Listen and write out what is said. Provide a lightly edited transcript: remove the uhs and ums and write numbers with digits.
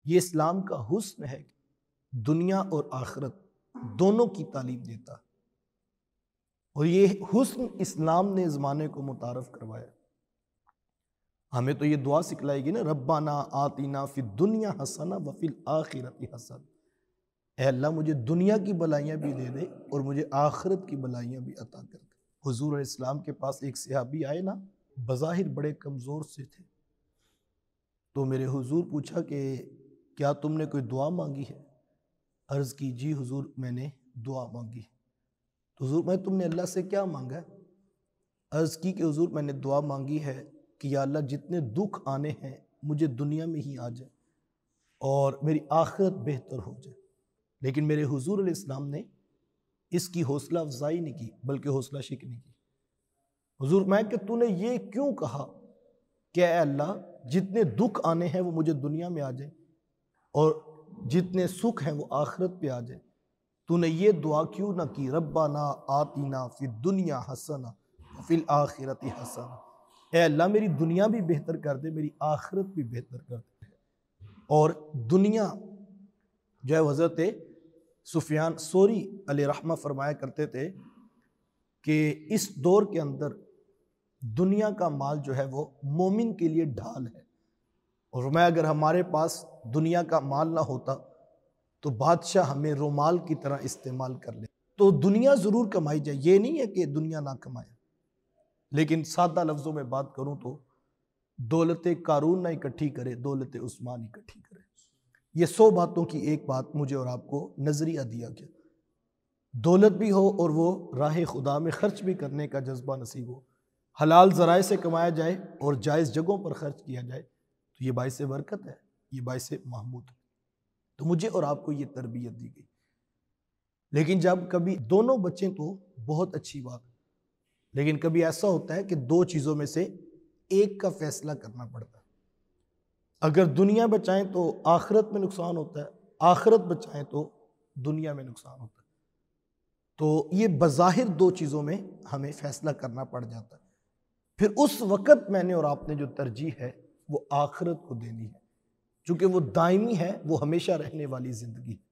یہ اسلام کا حسن ہے کہ دنیا اور آخرت دونوں کی تعلیم دیتا ہے، اور یہ حسن اسلام نے زمانے کو متعارف کروایا۔ ہمیں تو یہ دعا سکھلائے گی نا، ربنا آتنا فی الدنیا حسنہ وفی الآخرۃ حسنہ، اے اللہ مجھے دنیا کی بلائیاں بھی دے دے اور مجھے آخرت کی بلائیاں بھی عطا کر دے۔ حضور علیہ السلام کے پاس ایک صحابی آئے نا، بظاہر بڑے کمزور سے تھے، تو میرے حضور پوچھا کہ کیا تم نے کوئی دعا مانگی ہے؟ عرض کی جی حضور میں نے دعا مانگی ہے۔ تو حضور میں تم نے اللہ سے کیا مانگا ہے؟ عرض کی کہ حضور میں نے دعا مانگی ہے کہ یا اللہ جتنے دکھ آنے ہیں مجھے دنیا میں ہی آ جائے اور میری آخرت بہتر ہو جائے۔ لیکن میرے حضور علیہ السلام نے اس کی حوصلہ افزائی نہیں کی بلکہ حوصلہ شکنی کی۔ حضور میں کہ تو نے یہ کیوں کہا کہ اے اللہ جتنے دکھ آنے ہیں وہ مجھے دنیا میں آ جائیں اور جتنے سکھ ہیں وہ آخرت پہ آ جائیں، تو نے یہ دعا کیوں نہ کی ربنا آتنا فی الدنیا حسنہ وفی الآخرۃ حسنہ، اے اللہ میری دنیا بھی بہتر کر دے، میری آخرت بھی بہتر کر دے۔ اور دنیا جو ہے حضرت سفیان ثوری علیہ رحمہ فرمایا کرتے تھے کہ اس دور کے اندر دنیا کا مال جو ہے وہ مومن کے لیے ڈھال ہے، اور میں اگر ہمارے پاس دنیا کا مال نہ ہوتا تو بادشاہ ہمیں رومال کی طرح استعمال کر لے۔ تو دنیا ضرور کمائی جائے، یہ نہیں ہے کہ دنیا نہ کمائے، لیکن سادہ لفظوں میں بات کروں تو دولت قارون نہ اکٹھی کرے، دولت عثمان اکٹھی کرے۔ یہ 100 باتوں کی ایک بات مجھے اور آپ کو نظریہ دیا گیا۔ دولت بھی ہو اور وہ راہ خدا میں خرچ بھی کرنے کا جذبہ نصیب ہو، حلال ذرائع سے کمایا جائے اور جائز جگہوں پر خرچ کیا جائے، تو یہ باعث برکت ہے، یہ باعث محمود ہے۔ تو مجھے اور آپ کو یہ تربیت دی گئی۔ لیکن جب کبھی دونوں بچیں تو بہت اچھی بات ہے، لیکن کبھی ایسا ہوتا ہے کہ دو چیزوں میں سے ایک کا فیصلہ کرنا پڑتا ہے۔ اگر دنیا بچائیں تو آخرت میں نقصان ہوتا ہے، آخرت بچائیں تو دنیا میں نقصان ہوتا ہے۔ تو یہ بظاہر دو چیزوں میں ہمیں فیصلہ کرنا پڑ جاتا ہے، پھر اس وقت میں نے اور آپ نے جو ترجیح ہے وہ آخرت کو دینی ہے، چونکہ وہ دائمی ہے، وہ ہمیشہ رہنے والی زندگی ہے۔